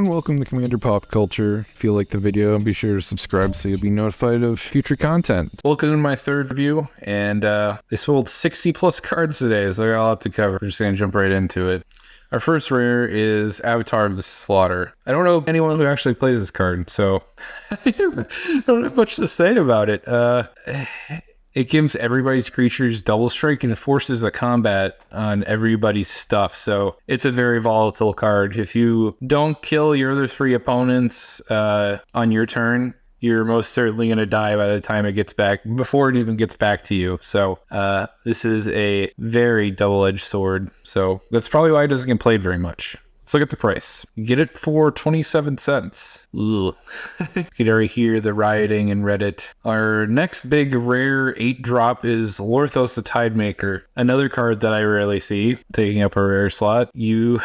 everyone, welcome to Commander Pop Culture. If you like the video, be sure to subscribe so you'll be notified of future content. Welcome to my third review, and they sold 60 plus cards today, so I got a lot to cover. We're just going to jump right into it. Our first rare is Avatar of the Slaughter. I don't know anyone who actually plays this card, so I don't have much to say about it. It gives everybody's creatures double strike and it forces a combat on everybody's stuff. So it's a very volatile card. If you don't kill your other three opponents on your turn, you're most certainly going to die by the time it gets back, before it even gets back to you. So this is a very double-edged sword. So that's probably why it doesn't get played very much. Let's look at the price. You get it for 27 cents. Ugh. You can already hear the rioting in Reddit. Our next big rare 8-drop is Lorthos the Tidemaker. Another card that I rarely see taking up a rare slot. You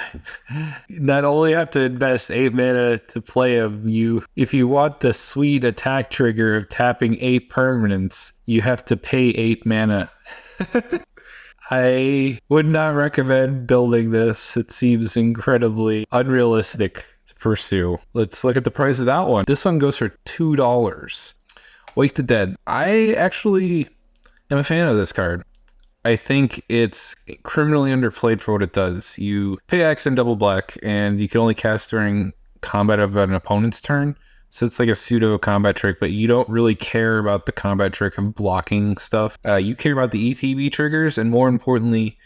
not only have to invest 8 mana to play him, if you want the sweet attack trigger of tapping 8 permanents, you have to pay 8 mana. I would not recommend building this. It seems incredibly unrealistic to pursue. Let's look at the price of that one. This one goes for $2. Wake the Dead. I actually am a fan of this card. I think it's criminally underplayed for what it does. You pay X and double black, and you can only cast during combat of an opponent's turn. So it's like a pseudo combat trick, but you don't really care about the combat trick of blocking stuff. You care about the ETB triggers, and more importantly,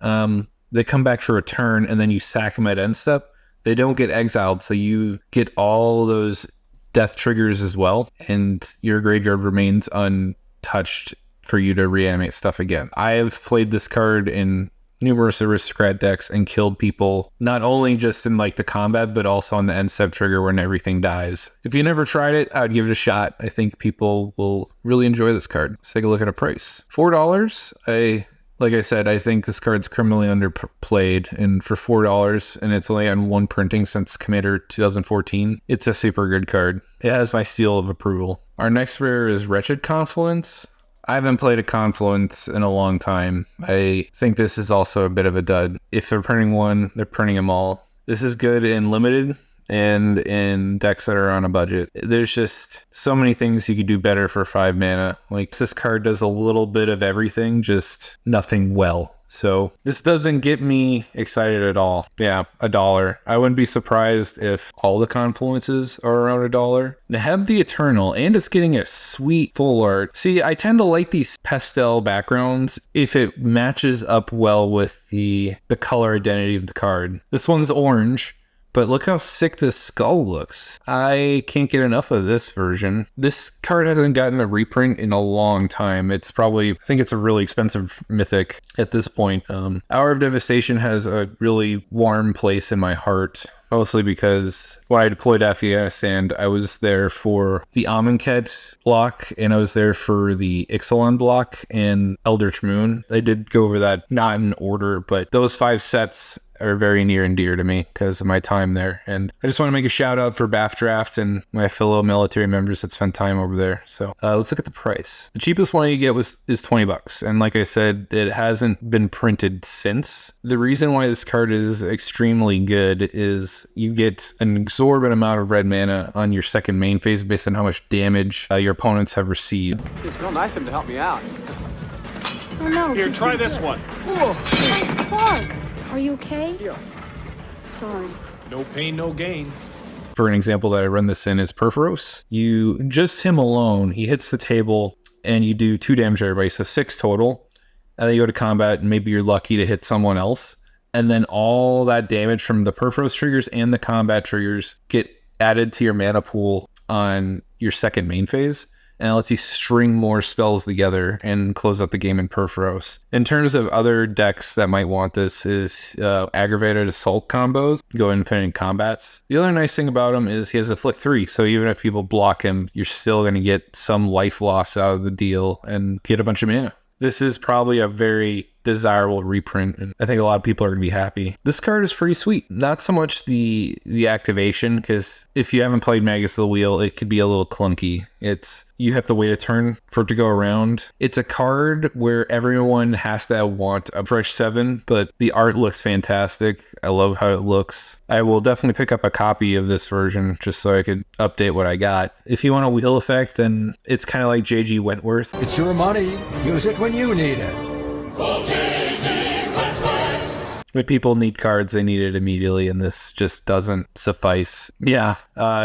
they come back for a turn, and then you sack them at end step. They don't get exiled, so you get all those death triggers as well, and your graveyard remains untouched for you to reanimate stuff again. I have played this card in numerous aristocrat decks and killed people, not only just in like the combat, but also on the end step trigger when everything dies. If you never tried it, I would give it a shot. I think people will really enjoy this card. Let's take a look at a price. $4. Like I said, I think this card's criminally underplayed, and for $4, and it's only on one printing since Commander 2014, it's a super good card. It has my seal of approval. Our next rare is Wretched Confluence. I haven't played a Confluence in a long time. I think this is also a bit of a dud. If they're printing one, they're printing them all. This is good in limited and in decks that are on a budget. There's just so many things you could do better for 5 mana. Like, this card does a little bit of everything, just nothing well. So this doesn't get me excited at all. Yeah, $1. I wouldn't be surprised if all the Confluences are around $1. Neheb the Eternal, and it's getting a sweet full art. See, I tend to like these pastel backgrounds if it matches up well with the color identity of the card. This one's orange, but look how sick this skull looks. I can't get enough of this version. This card hasn't gotten a reprint in a long time. It's probably, I think it's a really expensive mythic at this point. Hour of Devastation has a really warm place in my heart, mostly because when I deployed to Afghanistan, I was there for the Amonkhet block, and I was there for the Ixalan block and Eldritch Moon. I did go over that, not in order, but those 5 sets are very near and dear to me because of my time there. And I just want to make a shout out for BAF Draft and my fellow military members that spent time over there. So let's look at the price. The cheapest one you get is $20. And like I said, it hasn't been printed since. The reason why this card is extremely good is you get an exorbitant amount of red mana on your second main phase based on how much damage your opponents have received. It's real nice of him to help me out. Oh no. Here, try this one. Hey, Clark. Are you okay? Yeah. Sorry. No pain, no gain. For an example that I run this in is Perforos. You, just him alone, he hits the table and you do 2 damage to everybody, so 6 total. And then you go to combat and maybe you're lucky to hit someone else. And then all that damage from the Perforos triggers and the combat triggers get added to your mana pool on your second main phase. And it lets you string more spells together and close out the game in Perforos. In terms of other decks that might want this is Aggravated Assault combos, go Infinite Combats. The other nice thing about him is he has a Flick 3, so even if people block him, you're still going to get some life loss out of the deal and get a bunch of mana. This is probably a very desirable reprint, and I think a lot of people are going to be happy. This card is pretty sweet. Not so much the activation, because if you haven't played Magus of the Wheel, it could be a little clunky. You have to wait a turn for it to go around. It's a card where everyone has to want a fresh 7, but the art looks fantastic. I love how it looks. I will definitely pick up a copy of this version just so I could update what I got. If you want a wheel effect, then it's kind of like J.G. Wentworth. It's your money. Use it when you need it. When people need cards, they need it immediately, and this just doesn't suffice. Yeah,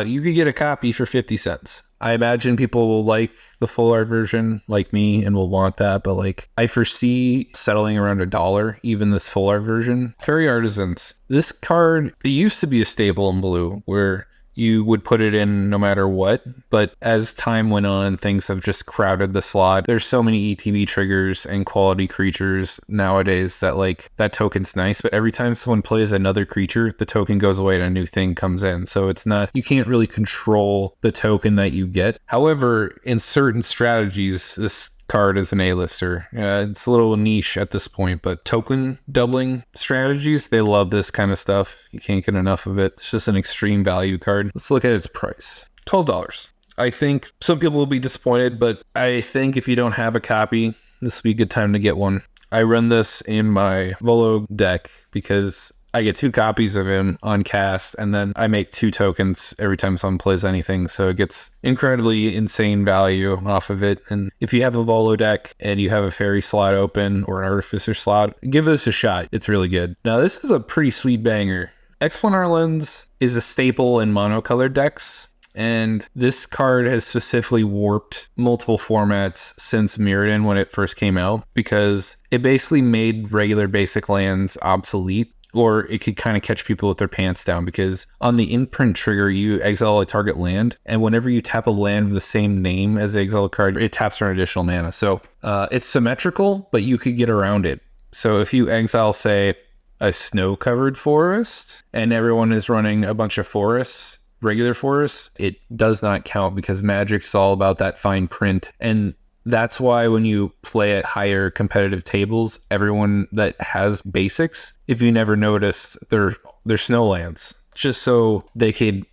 you could get a copy for 50 cents. I imagine people will like the full art version like me and will want that, but like I foresee settling around $1, even this full art version. Fairy Artisans. This card, it used to be a staple in blue where you would put it in no matter what, but as time went on, things have just crowded the slot. There's so many ETB triggers and quality creatures nowadays that like that token's nice, but every time someone plays another creature, the token goes away and a new thing comes in. So it's not, you can't really control the token that you get. However, in certain strategies, this card is an A-lister. It's a little niche at this point, but token doubling strategies, they love this kind of stuff. You can't get enough of it. It's just an extreme value card. Let's look at its price. $12. I think some people will be disappointed, but I think if you don't have a copy, this would be a good time to get one. I run this in my Volo deck because I get 2 copies of him on cast, and then I make 2 tokens every time someone plays anything, so it gets incredibly insane value off of it. And if you have a Volo deck and you have a fairy slot open or an artificer slot, give this a shot. It's really good. Now, this is a pretty sweet banger. X1R Lens is a staple in monocolored decks, and this card has specifically warped multiple formats since Mirrodin when it first came out, because it basically made regular basic lands obsolete, or it could kind of catch people with their pants down, because on the imprint trigger, you exile a target land, and whenever you tap a land with the same name as the exiled card, it taps for an additional mana. So it's symmetrical, but you could get around it. So if you exile, say, a snow-covered forest, and everyone is running a bunch of forests, regular forests, it does not count, because Magic's all about that fine print. And that's why when you play at higher competitive tables, everyone that has basics, if you never noticed, they're snowlands, just so they could,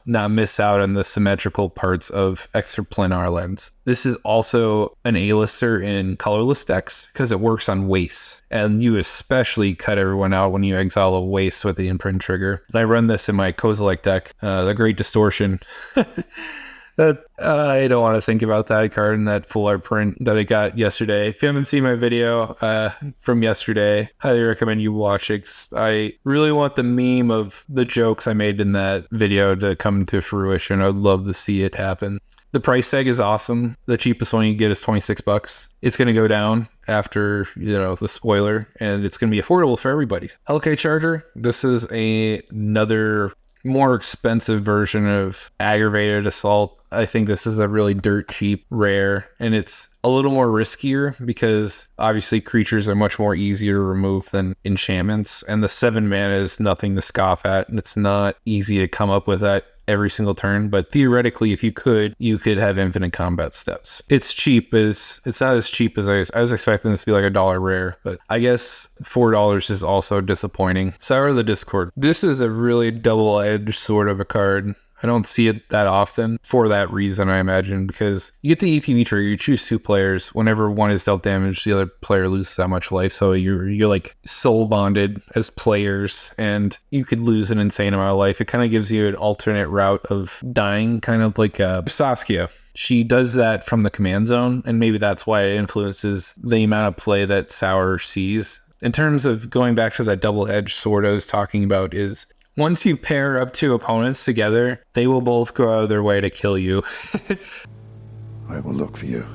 not miss out on the symmetrical parts of extraplanar lands. This is also an A-lister in colorless decks because it works on wastes, and you especially cut everyone out when you exile a waste with the imprint trigger. And I run this in my Kozilek deck, the Great Distortion. I don't want to think about that card and that full art print that I got yesterday. If you haven't seen my video from yesterday, highly recommend you watch it. I really want the meme of the jokes I made in that video to come to fruition. I'd love to see it happen. The price tag is awesome. The cheapest one you get is $26. It's going to go down after, the spoiler, and it's going to be affordable for everybody. Hellkite Charger. This is another more expensive version of Aggravated Assault. I think this is a really dirt cheap rare, and it's a little more riskier because obviously creatures are much more easier to remove than enchantments, and the 7 mana is nothing to scoff at, and it's not easy to come up with that every single turn, but theoretically, if you could have infinite combat steps. It's cheap, it's not as cheap as I was expecting this to be like $1 rare, but I guess $4 is also disappointing. Sour the Discord. This is a really double-edged sort of a card. I don't see it that often for that reason, I imagine, because you get the ETB trigger, you choose 2 players. Whenever one is dealt damage, the other player loses that much life. So you're like soul bonded as players, and you could lose an insane amount of life. It kind of gives you an alternate route of dying, kind of like Saskia. She does that from the command zone, and maybe that's why it influences the amount of play that Sour sees. In terms of going back to that double-edged sword I was talking about, is once you pair up 2 opponents together, they will both go out of their way to kill you. I will look for you.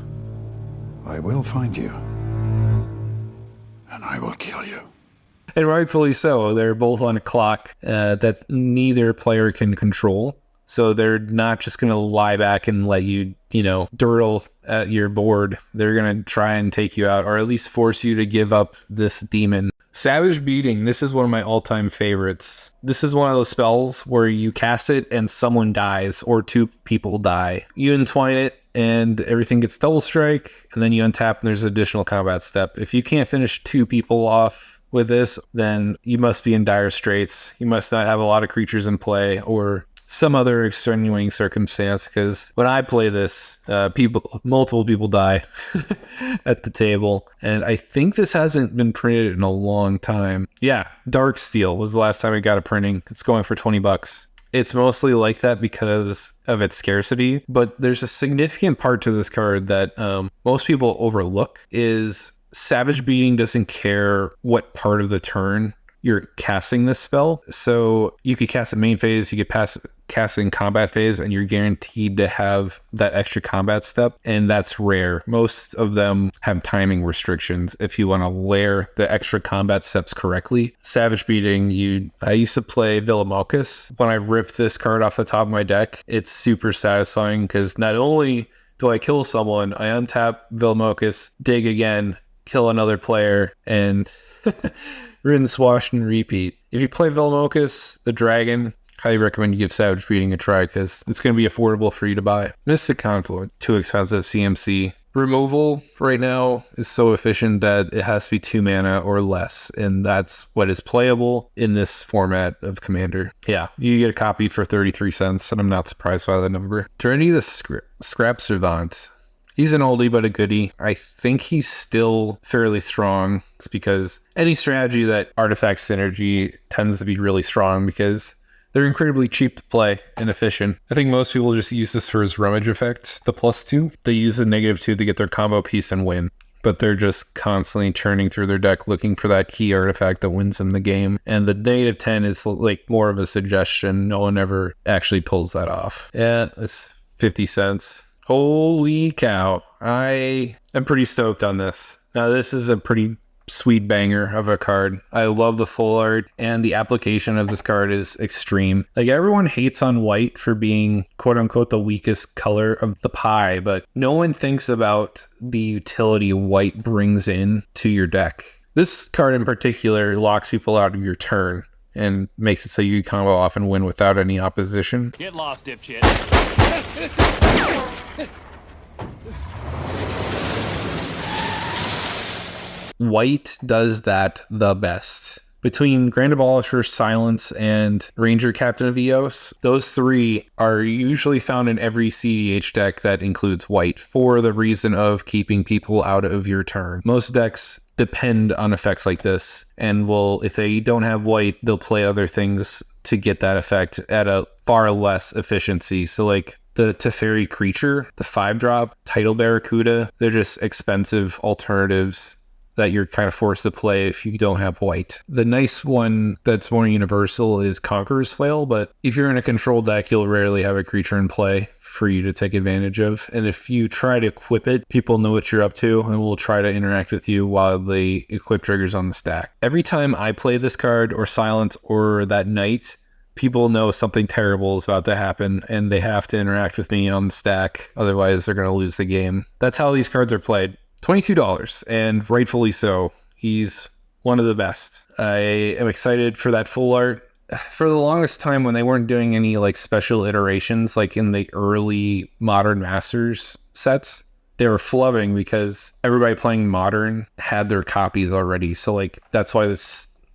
I will find you. And I will kill you. And rightfully so. They're both on a clock that neither player can control. So they're not just going to lie back and let you, durdle at your board. They're going to try and take you out, or at least force you to give up this demon. Savage Beating. This is one of my all-time favorites. This is one of those spells where you cast it and someone dies, or 2 people die. You entwine it, and everything gets double strike, and then you untap and there's an additional combat step. If you can't finish 2 people off with this, then you must be in dire straits. You must not have a lot of creatures in play or some other extenuating circumstance, because when I play this, multiple people die at the table, and I think this hasn't been printed in a long time. Yeah, Dark Steel was the last time I got a printing. It's going for $20. It's mostly like that because of its scarcity, but there's a significant part to this card that most people overlook is Savage Beating doesn't care what part of the turn you're casting this spell. So you could cast it main phase, you could cast it in combat phase, and you're guaranteed to have that extra combat step, and that's rare. Most of them have timing restrictions if you want to layer the extra combat steps correctly. Savage Beating, I used to play Villamocus. When I ripped this card off the top of my deck, it's super satisfying because not only do I kill someone, I untap Villamocus, dig again, kill another player, and rinse, wash, and repeat. If you play Villamocus, the dragon, highly recommend you give Savage Beating a try because it's going to be affordable for you to buy. Mystic Confluence, too expensive CMC. Removal right now is so efficient that it has to be 2 mana or less, and that's what is playable in this format of Commander. Yeah, you get a copy for 33 cents, and I'm not surprised by the number. Trinity the Scrap Servant. He's an oldie but a goodie. I think he's still fairly strong. It's because any strategy that artifact synergy tends to be really strong because they're incredibly cheap to play and efficient. I think most people just use this for his rummage effect, the +2. They use the -2 to get their combo piece and win. But they're just constantly churning through their deck looking for that key artifact that wins them the game. And the -10 is like more of a suggestion. No one ever actually pulls that off. Yeah, it's 50 cents. Holy cow. I am pretty stoked on this. Now, this is a pretty sweet banger of a card. I love the full art, and the application of this card is extreme. Like, everyone hates on white for being quote-unquote the weakest color of the pie, but no one thinks about the utility white brings in to your deck. This card in particular locks people out of your turn and makes it so you combo off and win without any opposition. Get lost, dipshit. White does that the best. Between Grand Abolisher, Silence, and Ranger Captain of Eos, those 3 are usually found in every CDH deck that includes white for the reason of keeping people out of your turn. Most decks depend on effects like this, and if they don't have white, they'll play other things to get that effect at a far less efficiency. So like the Teferi Creature, the 5-drop, Tidal Barracuda, they're just expensive alternatives that you're kind of forced to play if you don't have white. The nice one that's more universal is Conqueror's Flail, but if you're in a control deck, you'll rarely have a creature in play for you to take advantage of. And if you try to equip it, people know what you're up to and will try to interact with you while the equip trigger's on the stack. Every time I play this card or Silence or that Knight, people know something terrible is about to happen and they have to interact with me on the stack. Otherwise, they're going to lose the game. That's how these cards are played. $22, and rightfully so. He's one of the best. I am excited for that full art. For the longest time, when they weren't doing any like special iterations, like in the early Modern Masters sets, they were flubbing because everybody playing Modern had their copies already. So like that's why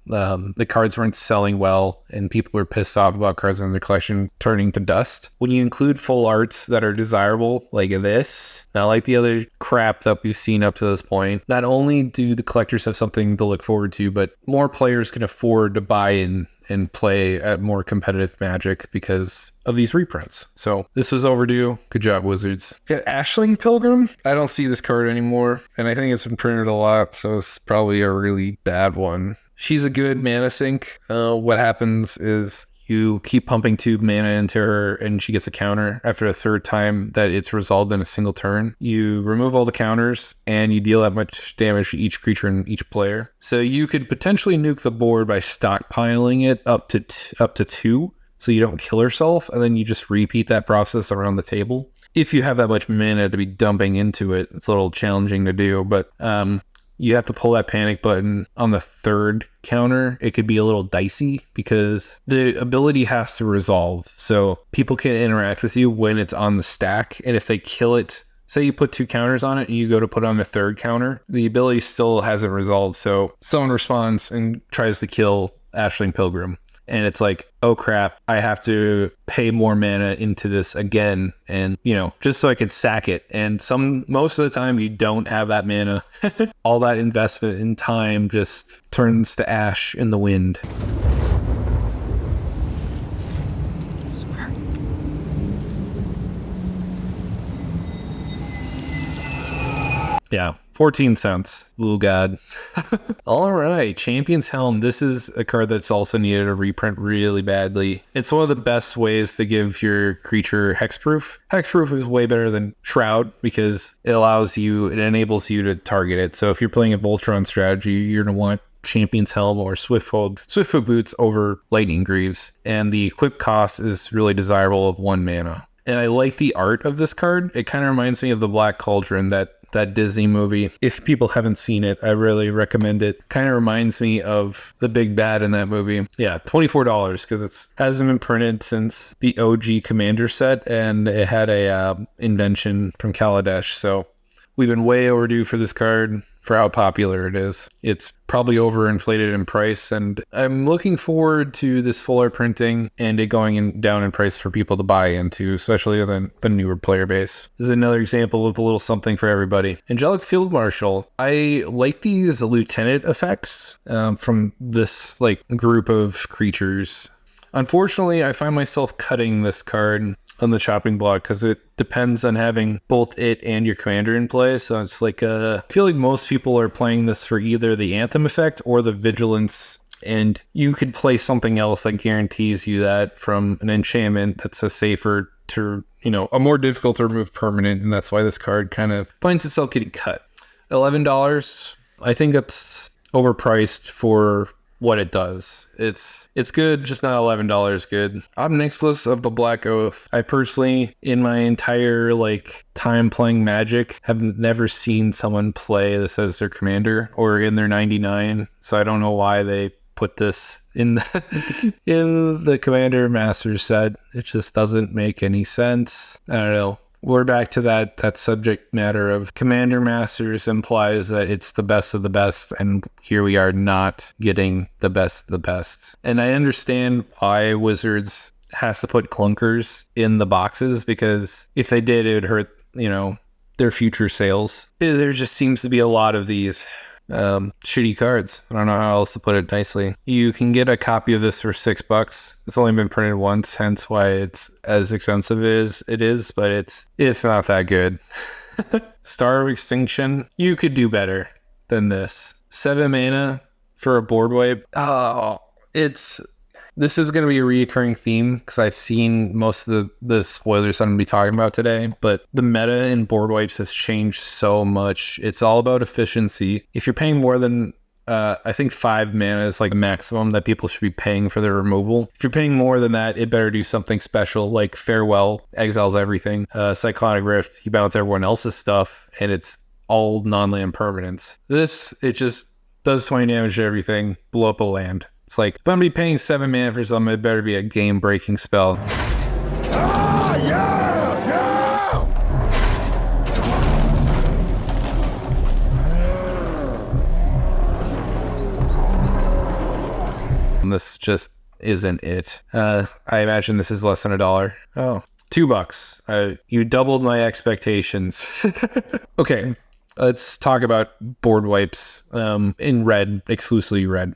the cards weren't selling well, and people were pissed off about cards in their collection turning to dust. When you include full arts that are desirable, like this, not like the other crap that we've seen up to this point, not only do the collectors have something to look forward to, but more players can afford to buy in and play at more competitive Magic because of these reprints. So this was overdue. Good job, Wizards. Got Ashling Pilgrim. I don't see this card anymore, and I think it's been printed a lot, so it's probably a really bad one. She's a good mana sink. What happens is you keep pumping 2 mana into her and she gets a counter after a 3rd time that it's resolved in a single turn. You remove all the counters and you deal that much damage to each creature and each player. So you could potentially nuke the board by stockpiling it up to 2 so you don't kill herself, and then you just repeat that process around the table. If you have that much mana to be dumping into it, it's a little challenging to do, but you have to pull that panic button on the 3rd counter. It could be a little dicey because the ability has to resolve. So people can interact with you when it's on the stack. And if they kill it say you put 2 counters on it and you go to put on the 3rd counter, the ability still hasn't resolved. So someone responds and tries to kill Ashling Pilgrim. And it's like, oh crap, I have to pay more mana into this again. And, just so I can sack it. And most of the time you don't have that mana. All that investment in time just turns to ash in the wind. Yeah, 14 cents. Little god. All right, Champion's Helm. This is a card that's also needed a reprint really badly. It's one of the best ways to give your creature hexproof. Hexproof is way better than Shroud because it enables you to target it. So if you're playing a Voltron strategy, you're going to want Champion's Helm or Swiftfoot Boots over Lightning Greaves. And the equip cost is really desirable of 1 mana. And I like the art of this card. It kind of reminds me of the Black Cauldron, that Disney movie. If people haven't seen it, I really recommend it. Kind of reminds me of the big bad in that movie. Yeah, $24 because it hasn't been printed since the OG Commander set, and it had a invention from Kaladesh. So we've been way overdue for this card for how popular it is. It's probably overinflated in price, and I'm looking forward to this fuller printing and it going down in price for people to buy into, especially the newer player base. This is another example of a little something for everybody. Angelic Field Marshal. I like these lieutenant effects from this group of creatures. Unfortunately, I find myself cutting this card on the chopping block because it depends on having both it and your commander in play. So it's I feel like most people are playing this for either the Anthem effect or the Vigilance, and you could play something else that guarantees you that from an enchantment that's a safer to, a more difficult to remove permanent, and that's why this card kind of finds itself getting cut. $11. I think that's overpriced for what it does. It's good, just not $11 good. Omnixless of the Black Oath. I personally, in my entire time playing Magic, have never seen someone play this as their commander or in their 99. So I don't know why they put this in the Commander Master set. It just doesn't make any sense. I don't know. We're back to that subject matter of Commander Masters implies that it's the best of the best, and here we are not getting the best of the best. And I understand why Wizards has to put clunkers in the boxes, because if they did, it would hurt, their future sales. There just seems to be a lot of these shitty cards. I don't know how else to put it nicely. You can get a copy of this for $6. It's only been printed once, hence why it's as expensive as it is, but it's not that good. Star of Extinction. You could do better than this. 7 mana for a board wipe. Oh, this is going to be a reoccurring theme because I've seen most of the spoilers I'm going to be talking about today, but the meta in board wipes has changed so much. It's all about efficiency. If you're paying more than, I think 5 mana is the maximum that people should be paying for their removal. If you're paying more than that, it better do something special, like Farewell, exiles everything. Cyclonic Rift, you bounce everyone else's stuff, and it's all non-land permanents. It just does 20 damage to everything, blow up a land. It's if I'm going to be paying 7 mana for something, it better be a game-breaking spell. Ah, yeah, yeah! And this just isn't it. I imagine this is less than $1. Oh, $2. You doubled my expectations. Okay. Let's talk about board wipes in red, exclusively red.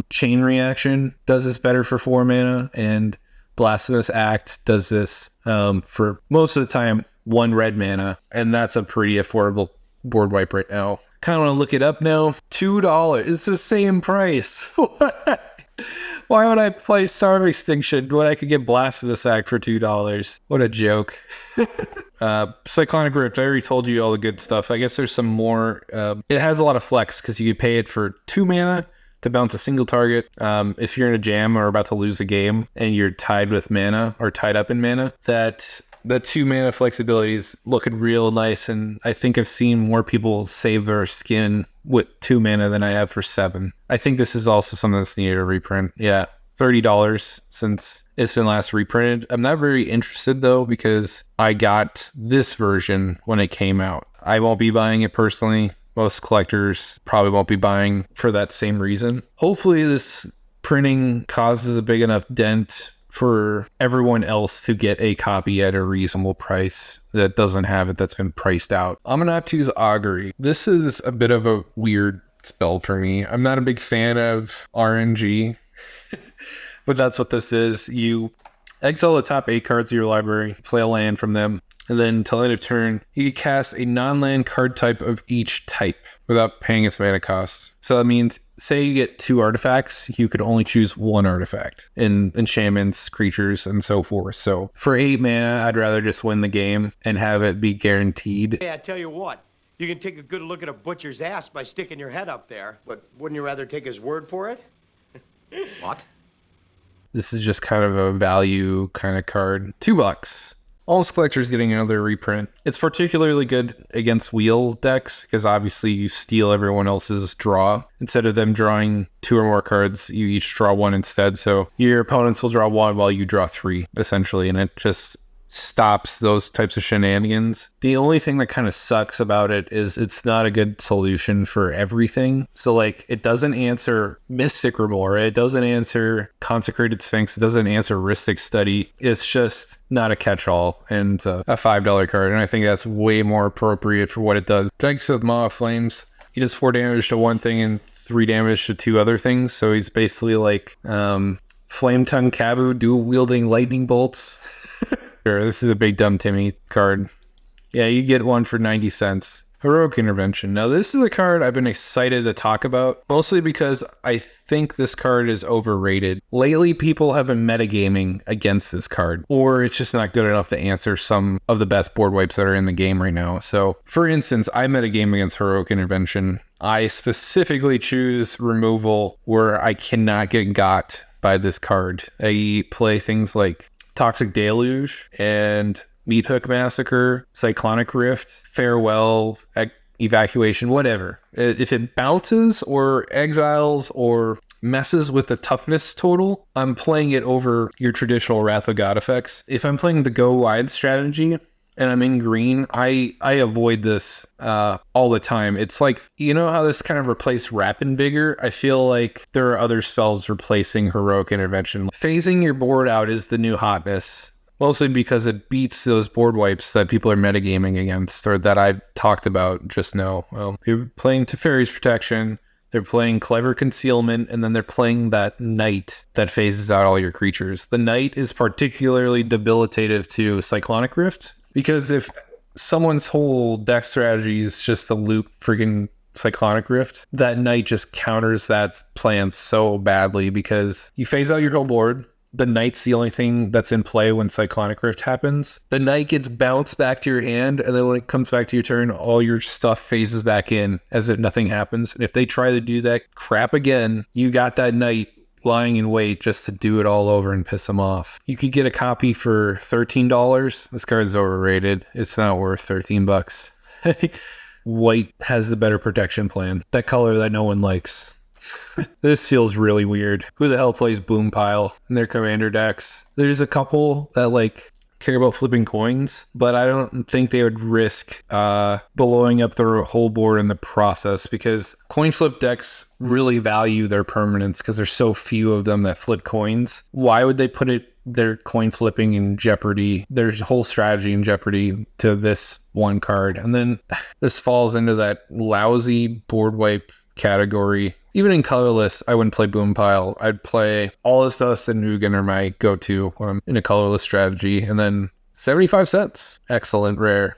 Chain Reaction does this better for 4 mana, and Blasphemous Act does this for most of the time 1 red mana, and that's a pretty affordable board wipe right now. Kind of want to look it up now. $2. It's the same price. Why would I play Star of Extinction when I could get Blasphemous Act for $2? What a joke. Cyclonic Rift, I already told you all the good stuff. I guess there's some more. It has a lot of flex because you could pay it for 2 mana to bounce a single target. If you're in a jam or about to lose a game and you're tied with mana or tied up in mana, that 2 mana flexibility is looking real nice. And I think I've seen more people save their skin with 2 mana than I have for 7. I think this is also something that's needed a reprint. Yeah. $30 since it's been last reprinted. I'm not very interested though because I got this version when it came out. I won't be buying it personally. Most collectors probably won't be buying for that same reason. Hopefully this printing causes a big enough dent for everyone else to get a copy at a reasonable price that doesn't have it, that's been priced out. Amanatu's Augury. This is a bit of a weird spell for me. I'm not a big fan of RNG, but that's what this is. You exile the top 8 cards of your library, play a land from them, and then until end of turn, you can cast a non-land card type of each type without paying its mana cost. So that means, say you get 2 artifacts, you could only choose 1 artifact in enchantments, creatures, and so forth. So for 8 mana, I'd rather just win the game and have it be guaranteed. Hey, I tell you what, you can take a good look at a butcher's ass by sticking your head up there, but wouldn't you rather take his word for it? What? This is just kind of a value kind of card. $2. Almost Collector's getting another reprint. It's particularly good against wheel decks because obviously you steal everyone else's draw. Instead of them drawing 2 or more cards, you each draw 1 instead. So your opponents will draw 1 while you draw 3, essentially, and it just stops those types of shenanigans. The only thing that kind of sucks about it is it's not a good solution for everything. So like it doesn't answer Mystic Remora, it doesn't answer Consecrated Sphinx, it doesn't answer Rhystic Study. It's just not a catch-all, and it's a $5 card, and I think that's way more appropriate for what it does. Strikes with Maw of Flames. He does 4 damage to one thing and 3 damage to 2 other things, so he's basically like Flame Tongue Kabu dual-wielding lightning bolts. Sure, this is a big dumb Timmy card. Yeah, you get one for 90 cents. Heroic Intervention. Now, this is a card I've been excited to talk about, mostly because I think this card is overrated. Lately, people have been metagaming against this card, or it's just not good enough to answer some of the best board wipes that are in the game right now. So, for instance, I metagame against Heroic Intervention. I specifically choose removal where I cannot get got by this card. I play things like Toxic Deluge and Meat Hook Massacre, Cyclonic Rift, Farewell, Evacuation, whatever. If it bounces or exiles or messes with the toughness total, I'm playing it over your traditional Wrath of God effects. If I'm playing the go wide strategy and I'm in green, I avoid this all the time. It's like, you know how this kind of replaced Rapid Vigor? I feel like there are other spells replacing Heroic Intervention. Phasing your board out is the new hotness, mostly because it beats those board wipes that people are metagaming against, or that I've talked about just now. Well, you're playing Teferi's Protection, they're playing Clever Concealment, and then they're playing that Knight that phases out all your creatures. The Knight is particularly debilitative to Cyclonic Rift, because if someone's whole deck strategy is just to loop friggin' Cyclonic Rift, that Knight just counters that plan so badly because you phase out your whole board. The Knight's the only thing that's in play when Cyclonic Rift happens. The Knight gets bounced back to your hand, and then when it comes back to your turn, all your stuff phases back in as if nothing happens. And if they try to do that crap again, you got that Knight lying in wait just to do it all over and piss them off. You could get a copy for $13. This card's overrated. It's not worth $13. White has the better protection plan. That color that no one likes. This feels really weird. Who the hell plays Boom Pile in their commander decks? There's a couple that like care about flipping coins, but I don't think they would risk blowing up their whole board in the process, because coin flip decks really value their permanence because there's so few of them that flip coins. Why would they put their coin flipping in jeopardy, their whole strategy in jeopardy to this one card? And then this falls into that lousy board wipe category. Even in colorless, I wouldn't play Boom Pile. I'd play All Is Dust and Ugin are my go-to when I'm in a colorless strategy. And then 75 cents. Excellent rare.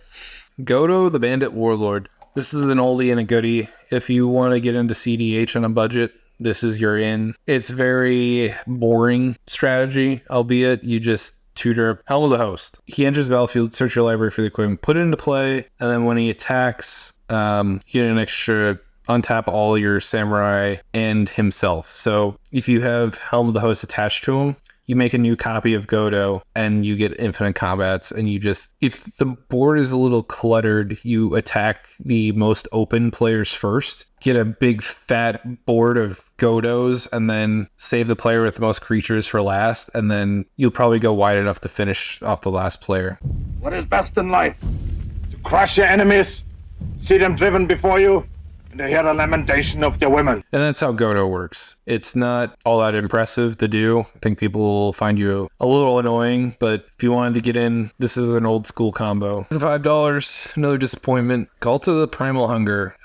Godo, the Bandit Warlord. This is an oldie and a goodie. If you want to get into CDH on a budget, this is your in. It's very boring strategy, albeit you just tutor Helm of the Host. He enters the battlefield, search your library for the equipment, put it into play, and then when he attacks, you get an extra untap all your samurai and himself. So if you have Helm of the Host attached to him, you make a new copy of Godo and you get infinite combats, and you just, if the board is a little cluttered, you attack the most open players first, get a big fat board of Godos, and then save the player with the most creatures for last, and then you'll probably go wide enough to finish off the last player. What is best in life? To crush your enemies, see them driven before you, and to hear the lamentation of their women. And that's how Godo works. It's not all that impressive to do. I think people will find you a little annoying, but if you wanted to get in, this is an old school combo. $5, another disappointment. Cult of the Primal Hunger.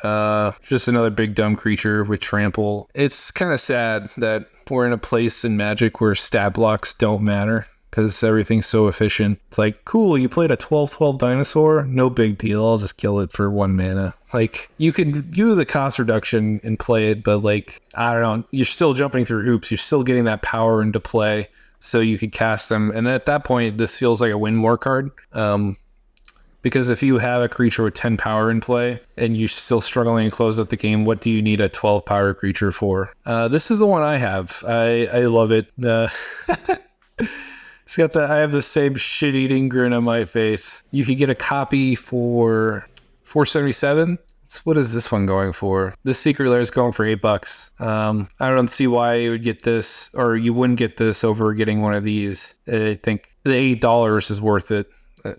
Just another big dumb creature with trample. It's kind of sad that we're in a place in Magic where stat blocks don't matter, because everything's so efficient. It's like, cool, you played a 12/12 dinosaur? No big deal, I'll just kill it for 1 mana. Like, you could do the cost reduction and play it, but like, I don't know, you're still jumping through hoops, you're still getting that power into play, so you could cast them. And at that point, this feels like a win more card. Because if you have a creature with 10 power in play, and you're still struggling to close out the game, what do you need a 12 power creature for? This is the one I have. I love it. It's got I have the same shit-eating grin on my face. You could get a copy for $4.77. What is this one going for? This Secret Lair is going for $8. I don't see why you would get this, or you wouldn't get this over getting one of these. I think the $8 is worth it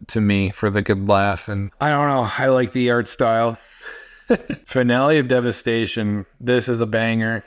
to me for the good laugh. And I don't know, I like the art style. Finale of Devastation. This is a banger.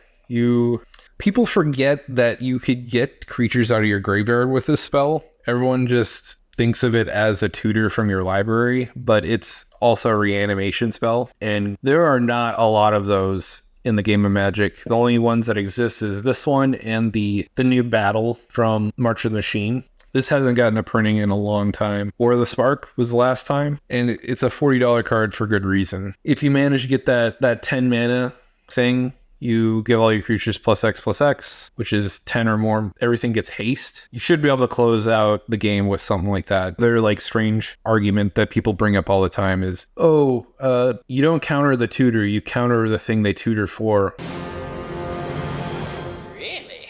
People forget that you could get creatures out of your graveyard with this spell. Everyone just thinks of it as a tutor from your library, but it's also a reanimation spell. And there are not a lot of those in the game of Magic. The only ones that exist is this one and the new battle from March of the Machine. This hasn't gotten a printing in a long time. War of the Spark was the last time, and it's a $40 card for good reason. If you manage to get that 10 mana thing, you give all your creatures +X/+X, which is 10 or more. Everything gets haste. You should be able to close out the game with something like that. Their strange argument that people bring up all the time is, you don't counter the tutor, you counter the thing they tutor for. Really?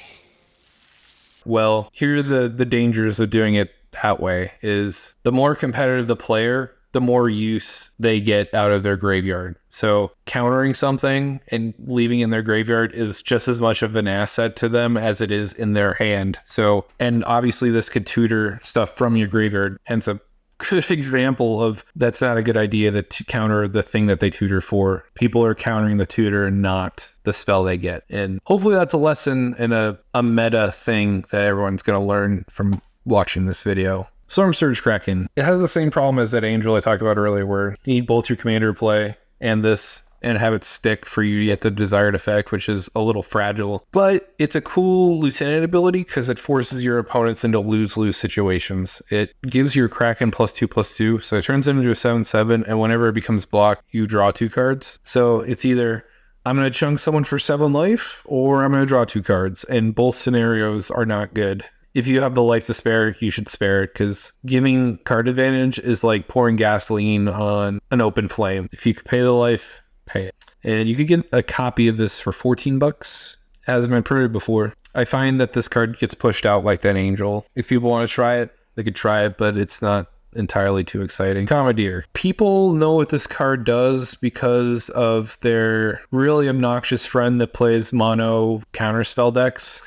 Well, here are the dangers of doing it that way is the more competitive the player, the more use they get out of their graveyard. So countering something and leaving in their graveyard is just as much of an asset to them as it is in their hand. So, and obviously this could tutor stuff from your graveyard, hence a good example of that's not a good idea to counter the thing that they tutor for. People are countering the tutor and not the spell they get. And hopefully that's a lesson and a meta thing that everyone's going to learn from watching this video. Storm Surge Kraken. It has the same problem as that Angel I talked about earlier, where you need both your commander play and this, and have it stick for you to get the desired effect, which is a little fragile. But it's a cool lieutenant ability because it forces your opponents into lose-lose situations. It gives your Kraken +2/+2, so it turns it into a 7/7, and whenever it becomes blocked, you draw 2 cards. So it's either I'm going to chunk someone for 7 life, or I'm going to draw 2 cards, and both scenarios are not good. If you have the life to spare, you should spare it, because giving card advantage is like pouring gasoline on an open flame. If you could pay the life, pay it. And you could get a copy of this for $14. Hasn't been printed before. I find that this card gets pushed out like that Angel. If people want to try it, they could try it, but it's not entirely too exciting. Commandeer. People know what this card does because of their really obnoxious friend that plays mono counterspell decks.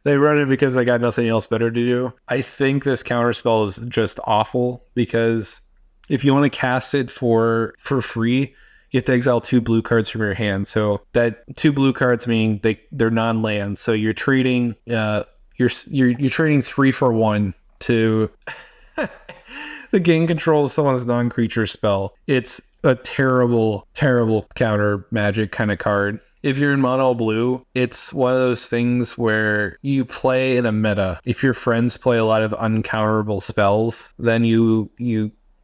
They run it because they got nothing else better to do. I think this counterspell is just awful, because if you want to cast it for free, you have to exile 2 blue cards from your hand. So that 2 blue cards mean they're non-land. So you're trading you're trading 3 for 1 to the gain control of someone's non-creature spell. It's a terrible, terrible counter Magic kind of card. If you're in mono blue, it's one of those things where you play in a meta. If your friends play a lot of uncounterable spells, then you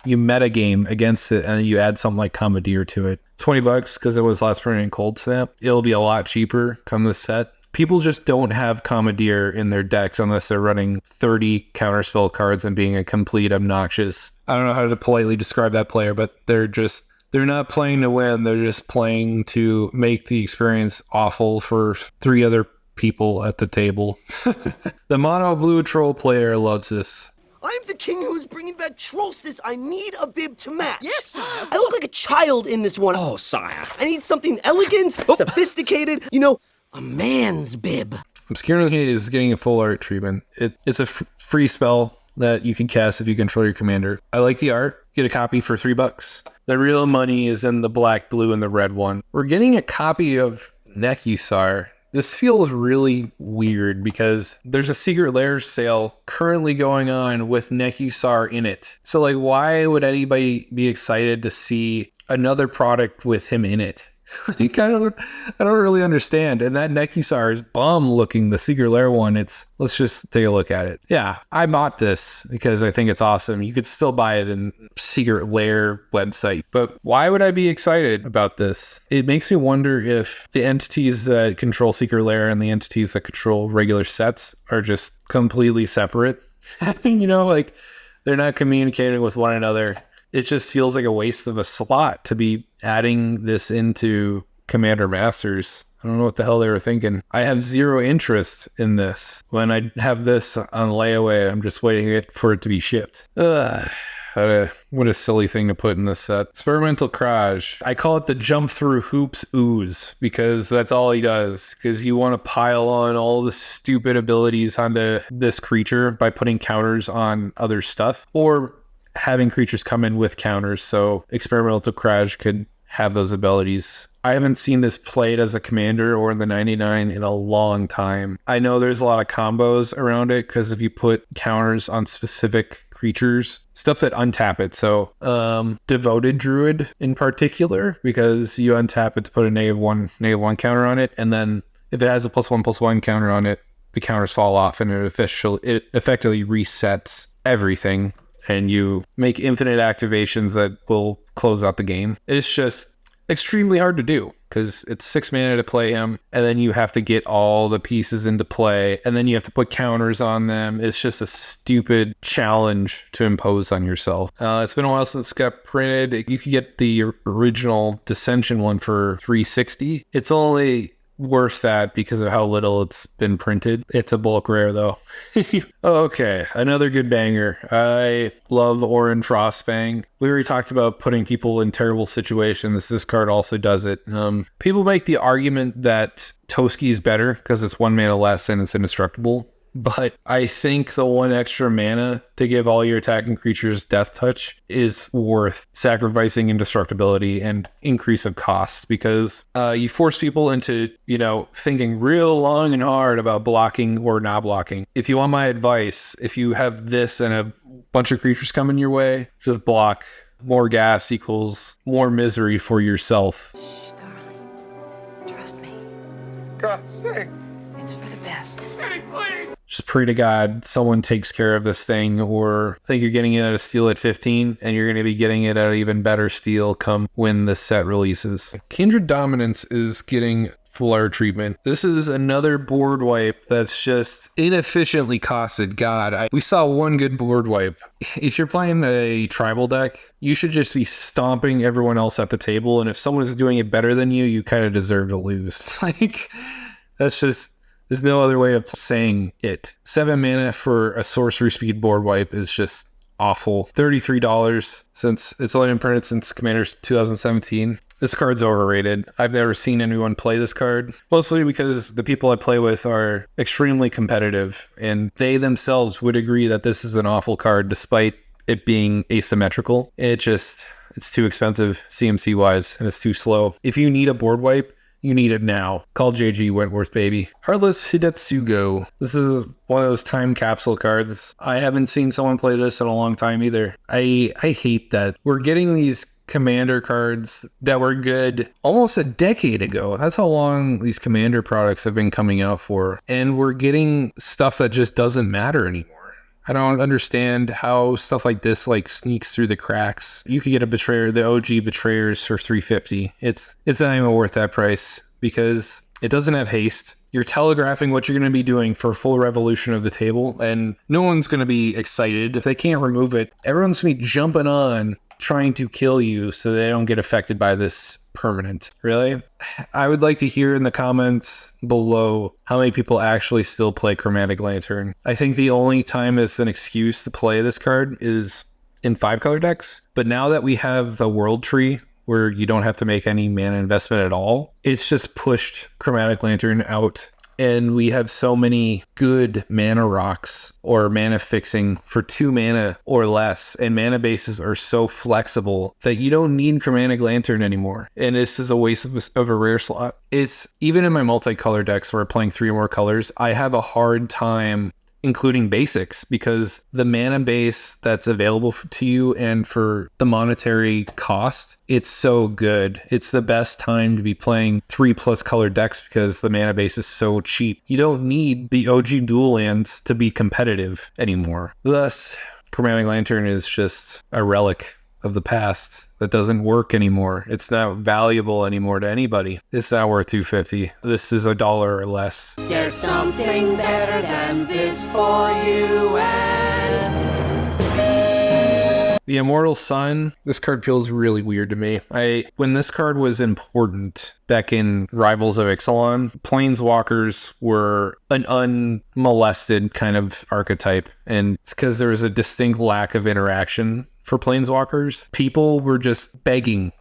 meta game against it, and you add something like Commandeer to it. $20 because it was last printed in Cold Snap. It'll be a lot cheaper come this set. People just don't have Commandeer in their decks unless they're running 30 counterspell cards and being a complete obnoxious. I don't know how to politely describe that player, but they're not playing to win. They're just playing to make the experience awful for 3 other people at the table. The mono blue troll player loves this. I'm the king who's bringing back Trollstis. I need a bib to match. Yes, sire. I look like a child in this one. Oh, sire. I need something elegant, sophisticated, a man's bib. Obscurity is getting a full art treatment. It's a free spell that you can cast if you control your commander. I like the art. Get a copy for $3. The real money is in the black, blue, and the red one. We're getting a copy of Nekusar. This feels really weird because there's a Secret Lair sale currently going on with Nekusar in it. So like, why would anybody be excited to see another product with him in it? Like, I don't really understand. And that Nekusar is bomb looking, the Secret Lair one. Let's just take a look at it. Yeah, I bought this because I think it's awesome. You could still buy it in Secret Lair website, but why would I be excited about this? It makes me wonder if the entities that control Secret Lair and the entities that control regular sets are just completely separate. Like they're not communicating with one another. It just feels like a waste of a slot to be adding this into Commander Masters. I don't know what the hell they were thinking. I have zero interest in this. When I have this on layaway, I'm just waiting for it to be shipped. What a silly thing to put in this set. Experimental Kraj. I call it the jump through hoops ooze because that's all he does. Because you want to pile on all the stupid abilities onto this creature by putting counters on other stuff. Or having creatures come in with counters so Experimental Kraj could have those abilities. I haven't seen this played as a commander or in the 99 in a long time. I know there's a lot of combos around it because if you put counters on specific creatures, stuff that untap it. So Devoted Druid in particular, because you untap it to put a -1/-1 counter on it, and then if it has a +1/+1 counter on it, the counters fall off and it effectively resets everything. And you make infinite activations that will close out the game. It's just extremely hard to do because it's 6 mana to play him, and then you have to get all the pieces into play, and then you have to put counters on them. It's just a stupid challenge to impose on yourself. It's been a while since it got printed. You could get the original Dissension one for $360. It's only worth that because of how little it's been printed. It's a bulk rare though. Okay, another good banger. I love Orin Frostfang. We already talked about putting people in terrible situations. This card also does it. People make the argument that Toski is better because it's 1 mana less and it's indestructible. But I think the 1 extra mana to give all your attacking creatures Death Touch is worth sacrificing indestructibility and increase of cost, because you force people into, thinking real long and hard about blocking or not blocking. If you want my advice, if you have this and a bunch of creatures coming your way, just block. More gas equals more misery for yourself. Shh, darling. Trust me. God's sake. It's for the best. Just pray to God someone takes care of this thing, or I think you're getting it at a steal at 15 and you're going to be getting it at an even better steal come when the set releases. Kindred Dominance is getting full art treatment. This is another board wipe that's just inefficiently costed. God, we saw one good board wipe. If you're playing a tribal deck, you should just be stomping everyone else at the table, and if someone is doing it better than you, you kind of deserve to lose. That's just... There's no other way of saying it. 7 mana for a sorcery speed board wipe is just awful. $33 since it's only been printed since Commander's 2017. This card's overrated. I've never seen anyone play this card, mostly because the people I play with are extremely competitive, and they themselves would agree that this is an awful card despite it being asymmetrical. It's too expensive CMC wise, and it's too slow. If you need a board wipe, you need it now. Call JG Wentworth, baby. Heartless Hidetsugo. This is one of those time capsule cards. I haven't seen someone play this in a long time either. I hate that. We're getting these commander cards that were good almost a decade ago. That's how long these commander products have been coming out for. And we're getting stuff that just doesn't matter anymore. I don't understand how stuff like this sneaks through the cracks. You could get a Betrayer, the OG Betrayers for $350. It's not even worth that price because it doesn't have haste. You're telegraphing what you're going to be doing for a full revolution of the table, and no one's going to be excited. If they can't remove it, everyone's going to be jumping on trying to kill you so they don't get affected by this permanent. Really? I would like to hear in the comments below how many people actually still play Chromatic Lantern. I think the only time it's an excuse to play this card is in 5-color decks. But now that we have the World Tree, where you don't have to make any mana investment at all, it's just pushed Chromatic Lantern out. And we have so many good mana rocks or mana fixing for 2 mana or less. And mana bases are so flexible that you don't need Chromatic Lantern anymore. And this is a waste of a rare slot. It's even in my multicolor decks where I'm playing 3 or more colors, I have a hard time including basics, because the mana base that's available to you and for the monetary cost, it's so good. It's the best time to be playing 3+ color decks because the mana base is so cheap. You don't need the OG dual lands to be competitive anymore. Thus, Chromatic Lantern is just a relic of the past that doesn't work anymore. It's not valuable anymore to anybody. It's not worth $2.50. This is $1 or less. There's something better than this for you and the Immortal Sun. This card feels really weird to me. When this card was important back in Rivals of Ixalan, Planeswalkers were an unmolested kind of archetype, and it's because there was a distinct lack of interaction for Planeswalkers. People were just begging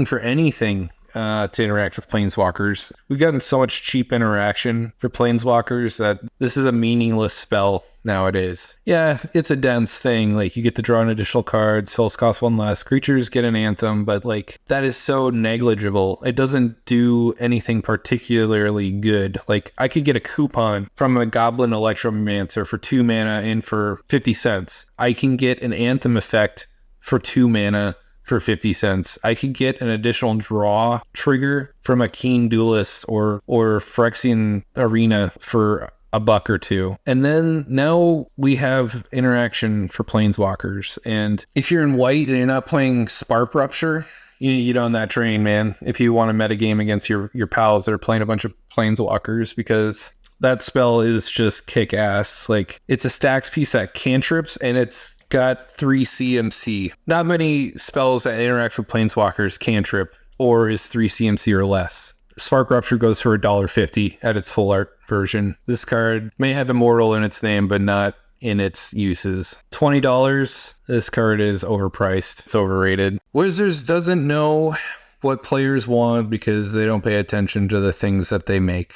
for anything to interact with Planeswalkers. We've gotten so much cheap interaction for Planeswalkers that this is a meaningless spell nowadays. Yeah, it's a dense thing. Like, you get to draw an additional card, spells cost 1 less, creatures get an anthem, but like, that is so negligible. It doesn't do anything particularly good. Like, I could get a coupon from a Goblin Electromancer for 2 mana and for 50 cents. I can get an anthem effect for 2 mana for 50 cents. I could get an additional draw trigger from a Keen Duelist or Phyrexian Arena for $1 or $2. And then now we have interaction for Planeswalkers. And if you're in white and you're not playing Spark Rupture, you get on that train, man. If you want to metagame against your pals that are playing a bunch of Planeswalkers, because that spell is just kick-ass. Like, it's a stacks piece that cantrips, and it's got 3 CMC. Not many spells that interact with Planeswalkers cantrip or is 3 CMC or less. Spark Rupture goes for $1.50 at its full art version. This card may have Immortal in its name, but not in its uses. $20. This card is overpriced. It's overrated. Wizards doesn't know what players want because they don't pay attention to the things that they make.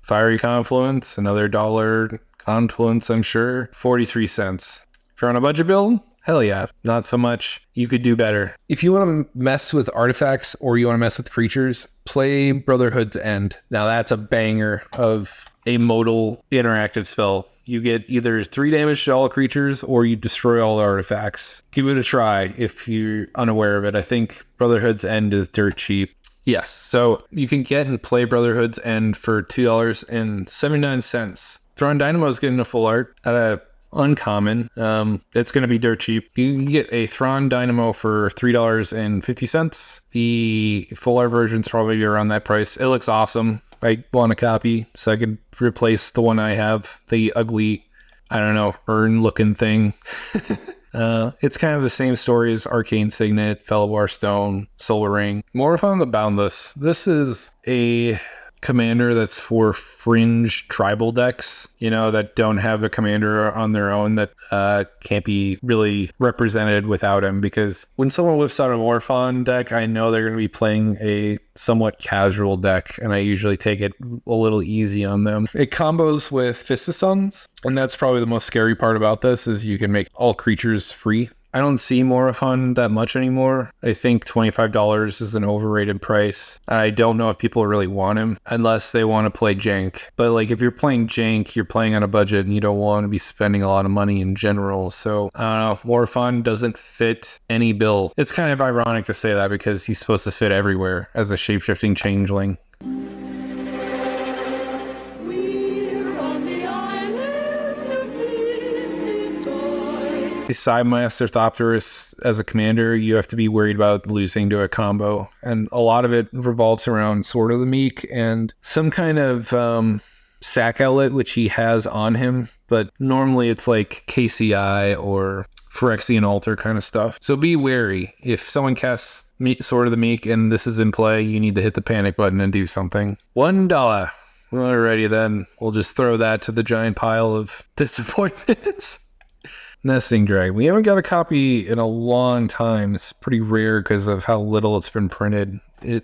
Fiery Confluence, another $1 Confluence, I'm sure. 43 cents. If you're on a budget build, hell yeah. Not so much. You could do better. If you want to mess with artifacts or you want to mess with creatures, play Brotherhood's End. Now that's a banger of a modal interactive spell. You get either 3 damage to all creatures or you destroy all artifacts. Give it a try if you're unaware of it. I think Brotherhood's End is dirt cheap. Yes, so you can get and play Brotherhood's End for $2.79. Thrawn Dynamo is getting a full art at a uncommon. It's going to be dirt cheap. You can get a Thrawn Dynamo for $3.50. The full art version's probably around that price. It looks awesome. I want a copy so I can replace the one I have, the ugly, I don't know, urn looking thing. It's kind of the same story as Arcane Signet, Felwar Stone, Solar Ring. More fun on the Boundless. This is a commander that's for fringe tribal decks, that don't have a commander on their own, that can't be really represented without him, because when someone whips out a Morphon deck, I know they're going to be playing a somewhat casual deck, and I usually take it a little easy on them. It combos with Fist of Suns, and that's probably the most scary part about this, is you can make all creatures free. I don't see Morphon that much anymore. I think $25 is an overrated price. I don't know if people really want him unless they want to play jank. But like, if you're playing jank, you're playing on a budget and you don't want to be spending a lot of money in general. So I don't know, Morphon doesn't fit any bill. It's kind of ironic to say that because he's supposed to fit everywhere as a shapeshifting changeling. Sidemaster Thopterus as a commander, you have to be worried about losing to a combo, and a lot of it revolves around Sword of the Meek and some kind of sack outlet which he has on him, but normally it's like KCI or Phyrexian Altar kind of stuff. So be wary. If someone casts Sword of the Meek and this is in play, you need to hit the panic button and do something. $1. Alrighty then. We'll just throw that to the giant pile of disappointments. Nesting Dragon. We haven't got a copy in a long time. It's pretty rare because of how little it's been printed.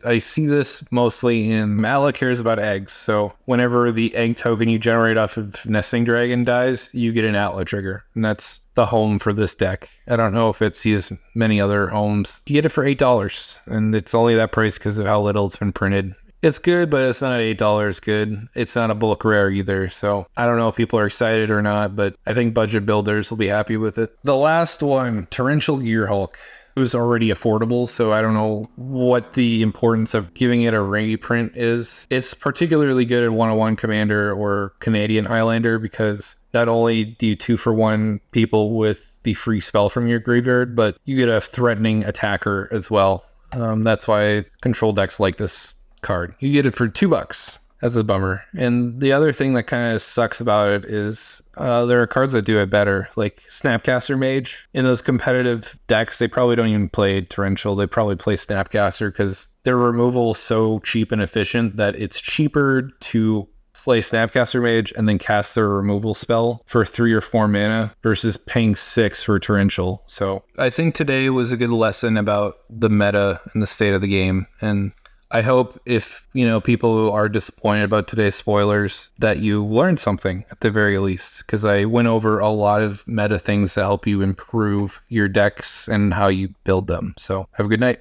I see this mostly in Mala cares about eggs. So whenever the egg token you generate off of Nesting Dragon dies, you get an outlet trigger. And that's the home for this deck. I don't know if it sees many other homes. You get it for $8. And it's only that price because of how little it's been printed. It's good, but it's not $8 good. It's not a bulk rare either, so I don't know if people are excited or not, but I think budget builders will be happy with it. The last one, Torrential Gearhulk. It was already affordable, so I don't know what the importance of giving it a reprint is. It's particularly good at 101 Commander or Canadian Highlander because not only do you 2-for-1 people with the free spell from your graveyard, but you get a threatening attacker as well. That's why control decks like this card. You get it for $2. That's a bummer. And the other thing that kind of sucks about it is there are cards that do it better, like Snapcaster Mage. In those competitive decks, they probably don't even play Torrential. They probably play Snapcaster because their removal is so cheap and efficient that it's cheaper to play Snapcaster Mage and then cast their removal spell for 3 or 4 mana versus paying 6 for Torrential. So I think today was a good lesson about the meta and the state of the game. And I hope if, people who are disappointed about today's spoilers that you learned something at the very least, because I went over a lot of meta things to help you improve your decks and how you build them. So have a good night.